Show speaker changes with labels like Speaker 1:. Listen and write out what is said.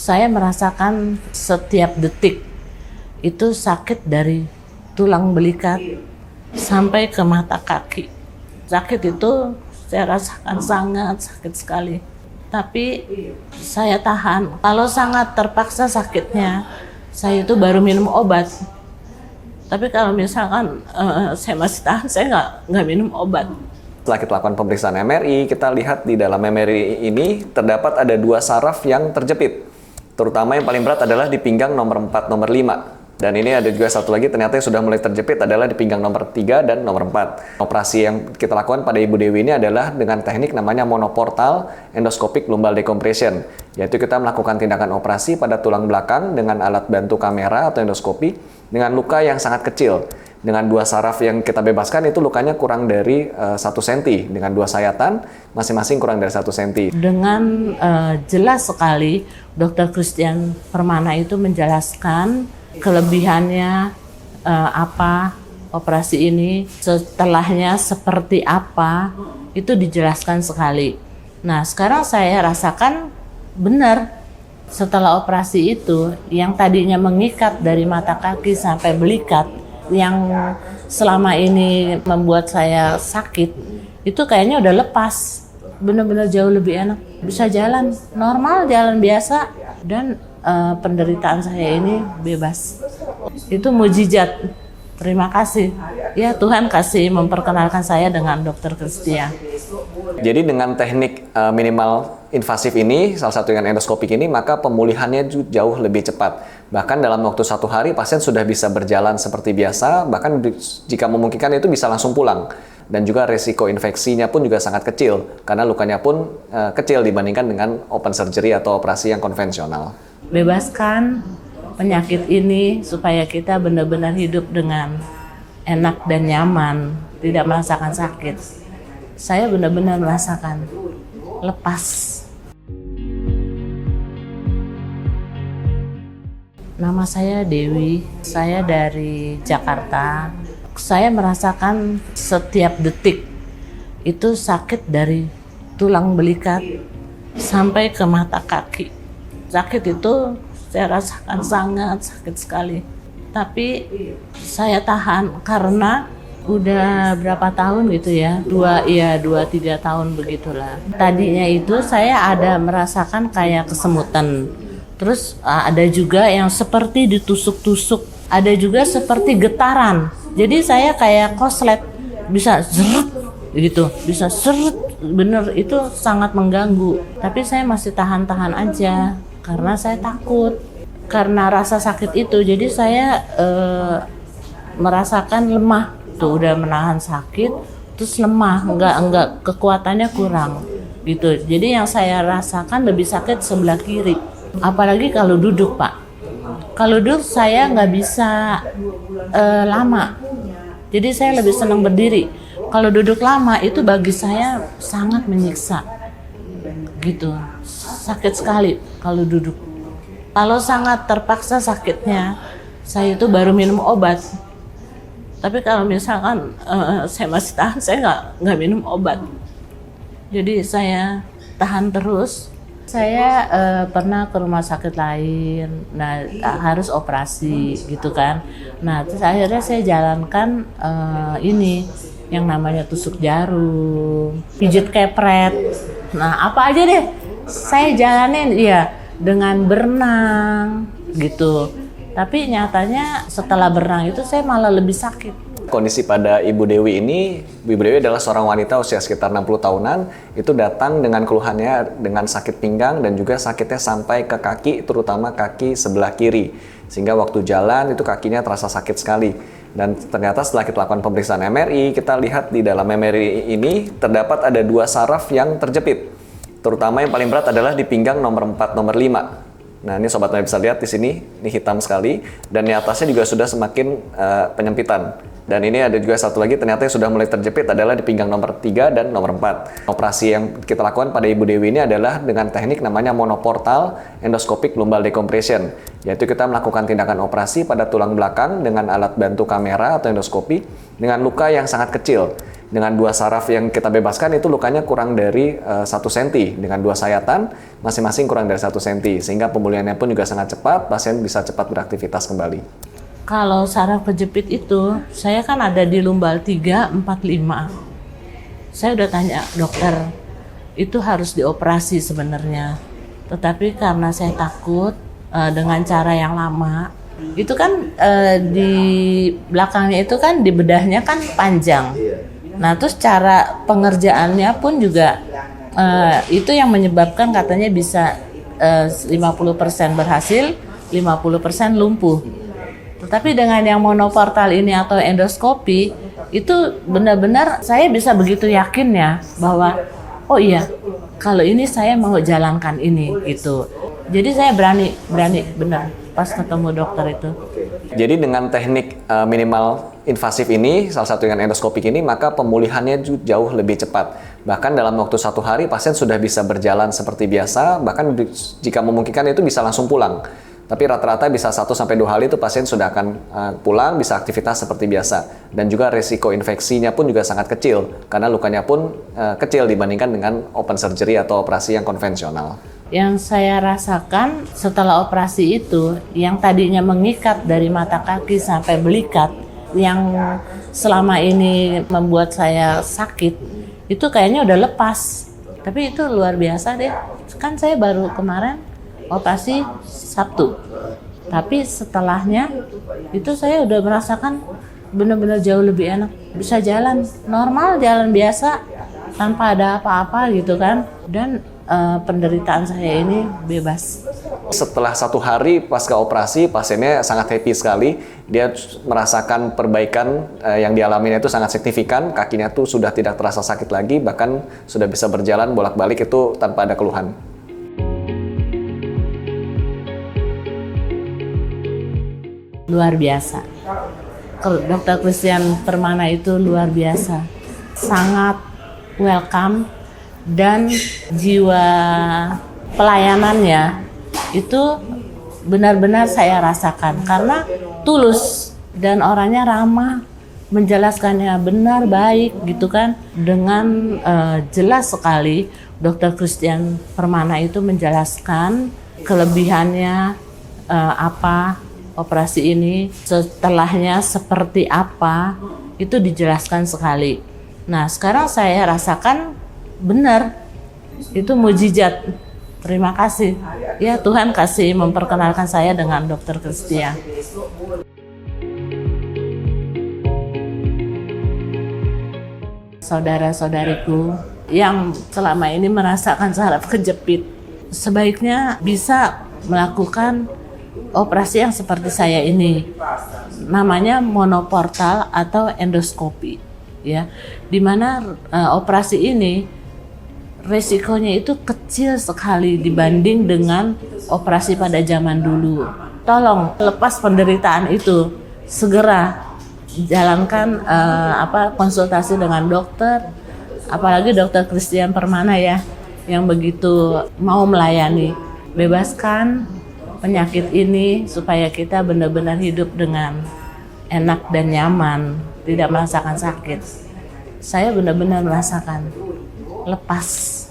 Speaker 1: Saya merasakan setiap detik itu sakit dari tulang belikat sampai ke mata kaki. Sakit itu saya rasakan sangat sakit sekali. Tapi saya tahan. Kalau sangat terpaksa sakitnya, saya itu baru minum obat. Tapi kalau misalkan saya masih tahan, saya nggak minum obat.
Speaker 2: Setelah kita lakukan pemeriksaan MRI, kita lihat di dalam MRI ini terdapat ada 2 saraf yang terjepit. Terutama yang paling berat adalah di pinggang nomor 4, nomor 5. Dan ini ada juga satu lagi ternyata yang sudah mulai terjepit adalah di pinggang nomor 3 dan nomor 4. Operasi yang kita lakukan pada Ibu Dewi ini adalah dengan teknik namanya monoportal endoscopic lumbal decompression. Yaitu kita melakukan tindakan operasi pada tulang belakang dengan alat bantu kamera atau endoskopi dengan luka yang sangat kecil. Dengan 2 saraf yang kita bebaskan itu lukanya kurang dari 1 cm. Dengan 2 sayatan masing-masing kurang dari 1 cm.
Speaker 1: Dengan jelas sekali Dr. Christian Permana itu menjelaskan kelebihannya apa operasi ini, setelahnya seperti apa, itu dijelaskan sekali. Nah, sekarang saya rasakan benar setelah operasi itu, yang tadinya mengikat dari mata kaki sampai belikat, yang selama ini membuat saya sakit, itu kayaknya udah lepas. Benar-benar jauh lebih enak. Bisa jalan normal, jalan biasa, dan penderitaan saya ini bebas. Itu mukjizat. Terima kasih. Ya, Tuhan kasih memperkenalkan saya dengan Dr. Christian.
Speaker 2: Jadi dengan teknik minimal invasif ini, salah satu dengan endoskopik ini, maka pemulihannya jauh lebih cepat. Bahkan dalam waktu 1 hari pasien sudah bisa berjalan seperti biasa, bahkan jika memungkinkan itu bisa langsung pulang. Dan juga resiko infeksinya pun juga sangat kecil, karena lukanya pun kecil dibandingkan dengan open surgery atau operasi yang konvensional.
Speaker 1: Bebaskan penyakit ini supaya kita benar-benar hidup dengan enak dan nyaman, tidak merasakan sakit. Saya benar-benar merasakan lepas. Nama saya Dewi, saya dari Jakarta. Saya merasakan setiap detik itu sakit dari tulang belikat sampai ke mata kaki. Sakit itu saya rasakan sangat sakit sekali. Tapi saya tahan karena udah berapa tahun gitu ya, 2-3 tahun begitulah. Tadinya itu saya ada merasakan kayak kesemutan. Terus ada juga yang seperti ditusuk-tusuk, ada juga seperti getaran. Jadi saya kayak koslet, bisa zeret gitu, bisa seret, bener itu sangat mengganggu. Tapi saya masih tahan-tahan aja karena saya takut. Karena rasa sakit itu, jadi saya merasakan lemah. Tuh udah menahan sakit, terus lemah, enggak kekuatannya kurang gitu. Jadi yang saya rasakan lebih sakit sebelah kiri. Apalagi kalau duduk, Pak. Kalau duduk saya nggak bisa lama. Jadi saya lebih senang berdiri. Kalau duduk lama itu bagi saya sangat menyiksa. Gitu. Sakit sekali kalau duduk. Kalau sangat terpaksa sakitnya, saya itu baru minum obat. Tapi kalau misalkan saya masih tahan, saya nggak minum obat. Jadi saya tahan terus. Saya pernah ke rumah sakit lain, nah harus operasi gitu kan. Nah terus akhirnya saya jalankan ini yang namanya tusuk jarum, pijit kepret. Nah apa aja deh saya jalanin ya dengan berenang gitu. Tapi nyatanya setelah berenang itu saya malah lebih sakit.
Speaker 2: Kondisi pada Ibu Dewi ini, Ibu Dewi adalah seorang wanita usia sekitar 60 tahunan, itu datang dengan keluhannya dengan sakit pinggang dan juga sakitnya sampai ke kaki, terutama kaki sebelah kiri. Sehingga waktu jalan itu kakinya terasa sakit sekali. Dan ternyata setelah kita lakukan pemeriksaan MRI, kita lihat di dalam MRI ini terdapat ada 2 saraf yang terjepit. Terutama yang paling berat adalah di pinggang nomor 4, nomor 5. Nah ini Sobat Maya bisa lihat di sini, ini hitam sekali, dan di atasnya juga sudah semakin penyempitan. Dan ini ada juga satu lagi ternyata yang sudah mulai terjepit adalah di pinggang nomor 3 dan nomor 4. Operasi yang kita lakukan pada Ibu Dewi ini adalah dengan teknik namanya monoportal endoscopic lumbal decompression. Yaitu kita melakukan tindakan operasi pada tulang belakang dengan alat bantu kamera atau endoskopi dengan luka yang sangat kecil. Dengan 2 saraf yang kita bebaskan itu lukanya kurang dari 1 cm. Dengan 2 sayatan masing-masing kurang dari 1 cm. Sehingga pemulihannya pun juga sangat cepat, pasien bisa cepat beraktivitas kembali.
Speaker 1: Kalau saraf kejepit itu, saya kan ada di lumbal 3, 4, 5. Saya udah tanya dokter, itu harus dioperasi sebenarnya. Tetapi karena saya takut dengan cara yang lama, itu kan di belakangnya itu kan di bedahnya kan panjang. Nah terus cara pengerjaannya pun juga itu yang menyebabkan katanya bisa 50% berhasil, 50% lumpuh. Tetapi dengan yang monoportal ini atau endoskopi, itu benar-benar saya bisa begitu yakin ya bahwa oh iya, kalau ini saya mau jalankan ini gitu. Jadi saya berani benar pas ketemu dokter itu.
Speaker 2: Jadi dengan teknik minimal invasif ini, salah satu dengan endoskopik ini, maka pemulihannya jauh lebih cepat. Bahkan dalam waktu 1 hari pasien sudah bisa berjalan seperti biasa, bahkan jika memungkinkan itu bisa langsung pulang. Tapi rata-rata bisa 1-2 hari itu pasien sudah akan pulang, bisa aktivitas seperti biasa. Dan juga resiko infeksinya pun juga sangat kecil, karena lukanya pun kecil dibandingkan dengan open surgery atau operasi yang konvensional.
Speaker 1: Yang saya rasakan setelah operasi itu, yang tadinya mengikat dari mata kaki sampai belikat, yang selama ini membuat saya sakit, itu kayaknya udah lepas. Tapi itu luar biasa deh. Kan saya baru kemarin operasi Sabtu. Tapi setelahnya itu saya udah merasakan benar-benar jauh lebih enak. Bisa jalan normal, jalan biasa tanpa ada apa-apa gitu kan. Dan penderitaan saya ini bebas.
Speaker 2: Setelah 1 hari pasca operasi, pasiennya sangat happy sekali. Dia merasakan perbaikan yang dialaminya itu sangat signifikan. Kakinya tuh sudah tidak terasa sakit lagi, bahkan sudah bisa berjalan bolak-balik itu tanpa ada keluhan.
Speaker 1: Luar biasa. Kalau Dr. Christian Permana itu luar biasa. Sangat welcome dan jiwa pelayanannya itu benar-benar saya rasakan karena tulus dan orangnya ramah, menjelaskannya benar baik gitu kan. Dengan jelas sekali Dr. Christian Permana itu menjelaskan kelebihannya apa operasi ini, setelahnya seperti apa, itu dijelaskan sekali. Nah, sekarang saya rasakan benar, itu mujizat. Terima kasih. Ya, Tuhan kasih memperkenalkan saya dengan Dr. Christian. Saudara-saudariku yang selama ini merasakan saraf kejepit, sebaiknya bisa melakukan operasi yang seperti saya ini, namanya monoportal atau endoskopi, ya, dimana operasi ini resikonya itu kecil sekali dibanding dengan operasi pada zaman dulu. Tolong lepas penderitaan itu, segera jalankan konsultasi dengan dokter, apalagi Dr. Christian Permana ya, yang begitu mau melayani. Bebaskan penyakit ini supaya kita benar-benar hidup dengan enak dan nyaman, tidak merasakan sakit. Saya benar-benar merasakan lepas.